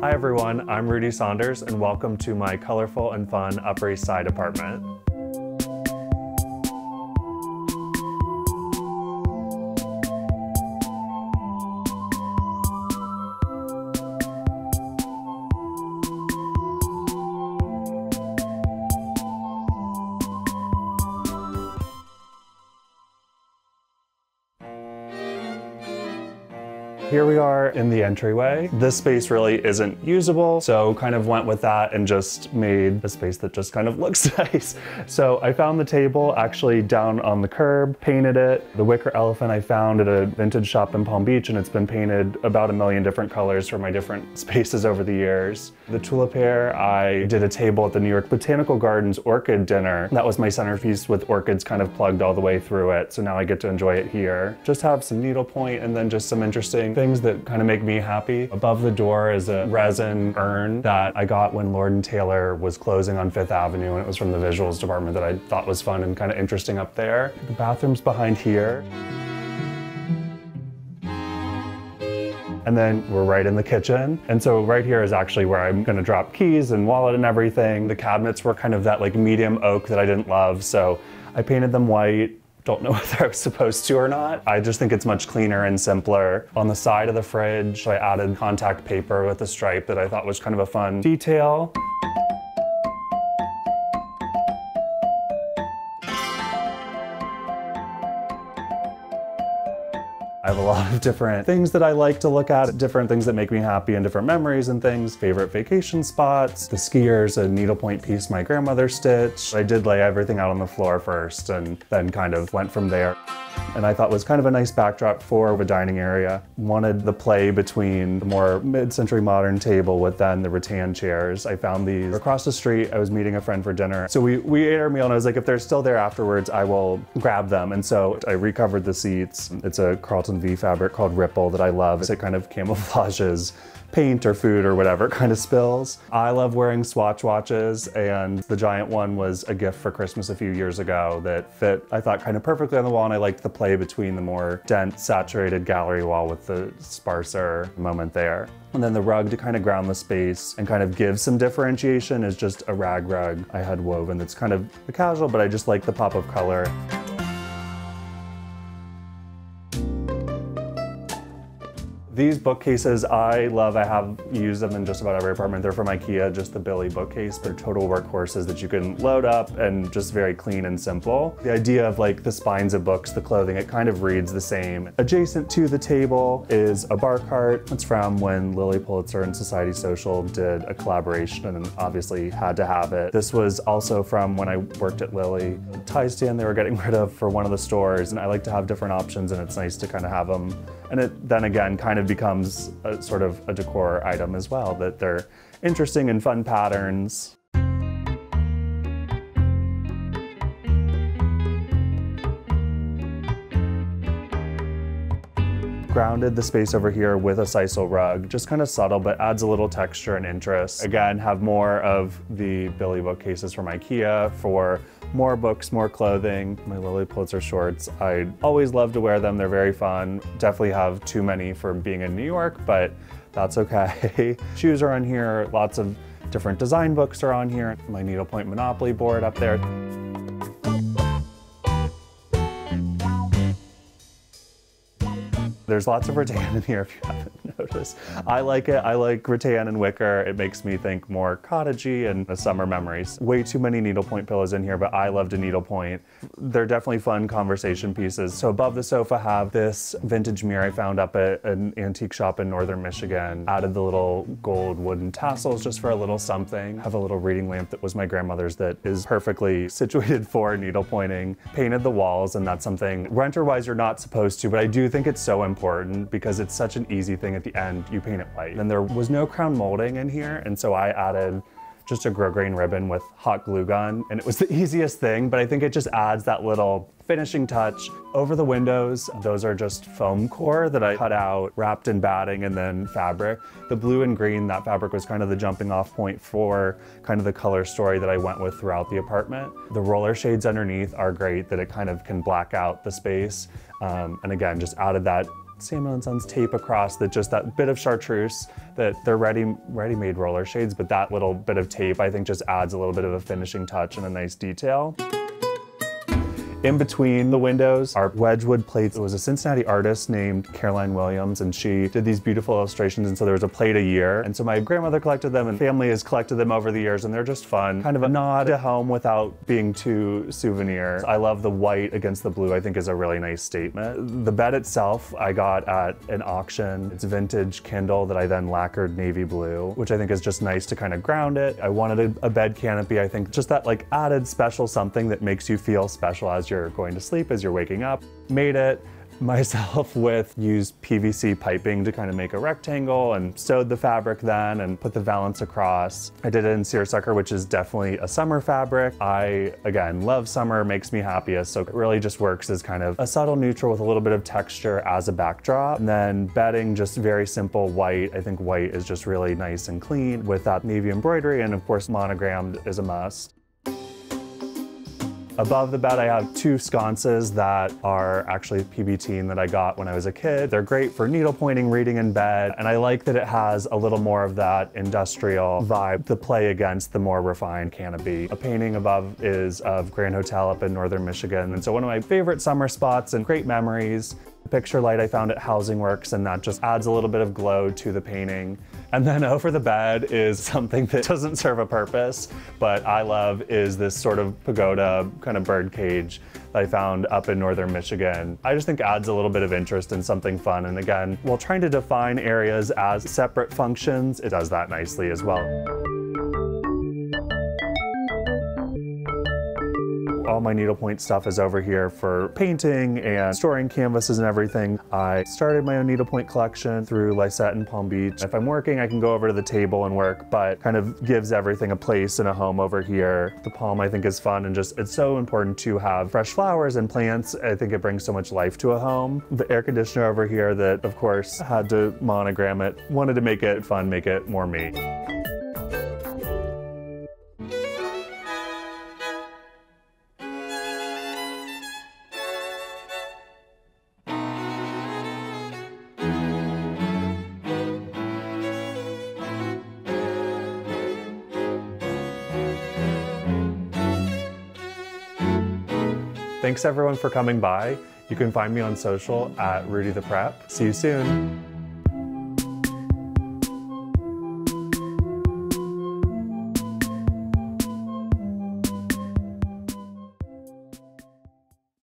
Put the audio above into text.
Hi everyone, I'm Rudy Saunders and welcome to my colorful and fun Upper East Side apartment. Here we are in the entryway. This space really isn't usable, so kind of went with that and just made a space that just kind of looks nice. So I found the table actually down on the curb, painted it. The wicker elephant I found at a vintage shop in Palm Beach, and it's been painted about 1 million different colors for my different spaces over the years. The tulip hair, I did a table at the New York Botanical Gardens orchid dinner. That was my centerpiece with orchids kind of plugged all the way through it, so now I get to enjoy it here. Just have some needlepoint and then just some interesting things that kind of make me happy. Above the door is a resin urn that I got when Lord & Taylor was closing on 5th Avenue, and it was from the visuals department that I thought was fun and kind of interesting up there. The bathroom's behind here. And then we're right in the kitchen. And so right here is actually where I'm gonna drop keys and wallet and everything. The cabinets were kind of that like medium oak that I didn't love, so I painted them white. Don't know whether I was supposed to or not. I just think it's much cleaner and simpler. On the side of the fridge, I added contact paper with a stripe that I thought was kind of a fun detail. I have a lot of different things that I like to look at, different things that make me happy and different memories and things. Favorite vacation spots. The skier's a needlepoint piece my grandmother stitched. I did lay everything out on the floor first and then kind of went from there. And I thought was kind of a nice backdrop for the dining area. Wanted the play between the more mid-century modern table with then the rattan chairs. I found these across the street. I was meeting a friend for dinner. So we ate our meal and I was like, if they're still there afterwards, I will grab them. And so I recovered the seats. It's a Carlton V fabric called Ripple that I love. It kind of camouflages paint or food or whatever kind of spills. I love wearing Swatch watches, and the giant one was a gift for Christmas a few years ago that fit, I thought, kind of perfectly on the wall, and I liked the play between the more dense, saturated gallery wall with the sparser moment there. And then the rug to kind of ground the space and kind of give some differentiation is just a rag rug I had woven that's kind of casual, but I just like the pop of color. These bookcases I love. I have used them in just about every apartment. They're from IKEA, just the Billy bookcase. They're total workhorses that you can load up and just very clean and simple. The idea of like the spines of books, the clothing, it kind of reads the same. Adjacent to the table is a bar cart. It's from when Lily Pulitzer and Society Social did a collaboration and obviously had to have it. This was also from when I worked at Lily. A tie stand they were getting rid of for one of the stores, and I like to have different options, and it's nice to kind of have them. And it then again kind of becomes a sort of a decor item as well, that they're interesting and fun patterns. Grounded the space over here with a sisal rug, just kind of subtle, but adds a little texture and interest. Again, have more of the Billy bookcases from IKEA for more books, more clothing. My Lily Pulitzer shorts, I always love to wear them. They're very fun. Definitely have too many for being in New York, but that's okay. Shoes are on here. Lots of different design books are on here. My needlepoint Monopoly board up there. There's lots of rattan in here if you haven't noticed. I like it. I like rattan and wicker. It makes me think more cottagey and summer memories. Way too many needlepoint pillows in here, but I love to needlepoint. They're definitely fun conversation pieces. So above the sofa have this vintage mirror I found up at an antique shop in northern Michigan. Added the little gold wooden tassels just for a little something. Have a little reading lamp that was my grandmother's that is perfectly situated for needlepointing. Painted the walls, and that's something renter-wise you're not supposed to, but I do think it's so important because it's such an easy thing at the end. You paint it white. And there was no crown molding in here, and so I added just a grosgrain ribbon with hot glue gun, and it was the easiest thing, but I think it just adds that little finishing touch. Over the windows, those are just foam core that I cut out, wrapped in batting and then fabric. The blue and green, that fabric was kind of the jumping off point for kind of the color story that I went with throughout the apartment. The roller shades underneath are great, that it kind of can black out the space. And again, just added that Samuel & Sons tape across that just that bit of chartreuse that they're ready-made roller shades, but that little bit of tape I think just adds a little bit of a finishing touch and a nice detail. In between the windows are Wedgwood plates. It was a Cincinnati artist named Caroline Williams, and she did these beautiful illustrations, and so there was a plate a year. And so my grandmother collected them, and family has collected them over the years, and they're just fun. Kind of a nod to home without being too souvenir. I love the white against the blue, I think is a really nice statement. The bed itself I got at an auction. It's vintage Kindle that I then lacquered navy blue, which I think is just nice to kind of ground it. I wanted a bed canopy, I think just that like added special something that makes you feel special as you're going to sleep, as you're waking up. Made it myself with used PVC piping to kind of make a rectangle and sewed the fabric then and put the valance across. I did it in seersucker, which is definitely a summer fabric. I, again, love summer, makes me happiest, so it really just works as kind of a subtle neutral with a little bit of texture as a backdrop. And then bedding, just very simple white. I think white is just really nice and clean with that navy embroidery, and of course monogrammed is a must. Above the bed, I have two sconces that are actually PBT that I got when I was a kid. They're great for needle pointing, reading in bed, and I like that it has a little more of that industrial vibe to play against the more refined canopy. A painting above is of Grand Hotel up in northern Michigan, and so one of my favorite summer spots and great memories. The picture light I found at Housing Works, and that just adds a little bit of glow to the painting. And then over the bed is something that doesn't serve a purpose, but I love, is this sort of pagoda kind of bird cage that I found up in northern Michigan. I just think adds a little bit of interest and something fun. And again, while trying to define areas as separate functions, it does that nicely as well. All my needlepoint stuff is over here for painting and storing canvases and everything. I started my own needlepoint collection through Lysette in Palm Beach. If I'm working, I can go over to the table and work, but kind of gives everything a place and a home over here. The palm I think is fun, and just it's so important to have fresh flowers and plants. I think it brings so much life to a home. The air conditioner over here that of course had to monogram it. Wanted to make it fun, make it more me. Thanks everyone for coming by. You can find me on social at Rudy the Prep. See you soon.